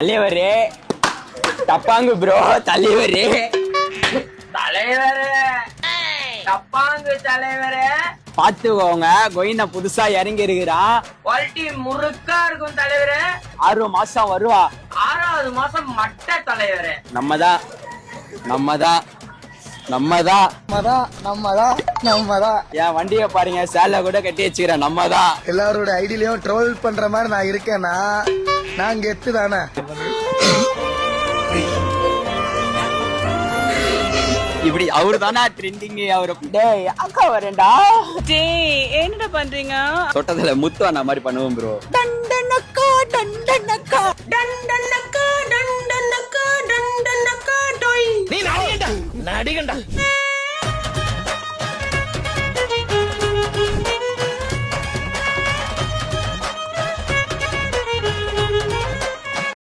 தலைவரே தப்பாங்கு ப்ரோ. தலைவரே தப்பாங்கு தலைவரே பாத்துக்கோங்க. கோயிந்தா புதுசா இறங்கி இருக்கிறான். குவாலிட்டி முறுக்கா இருக்கும் தலைவரே. 6 மாசம் வருவா. 6வது மாசம் மட்ட தலைவரே. நம்மதான் என் வண்டிய பாருங்க, சேலை கூட கட்டி வச்சுக்கிறேன். நம்மதான் எல்லாரோட ஐடியிலயும் ட்ரோல் பண்ற மாதிரி நான் இருக்கேன்னா நான் கெத்து தானே. இப்படி அவரு தானா ட்ரெண்டிங். அவரு டேய் அக்கா வரேன்டா. டேய் என்னடா பண்றீங்க? தொட்டதுல முத்து அந்த மாதிரி பண்ணுவோம் ப்ரோ. டண்டனக்கா டண்டனக்கா டண்டனக்கா டண்டனக்கா டண்டனக்கா டோய். நீ நடிகண்டா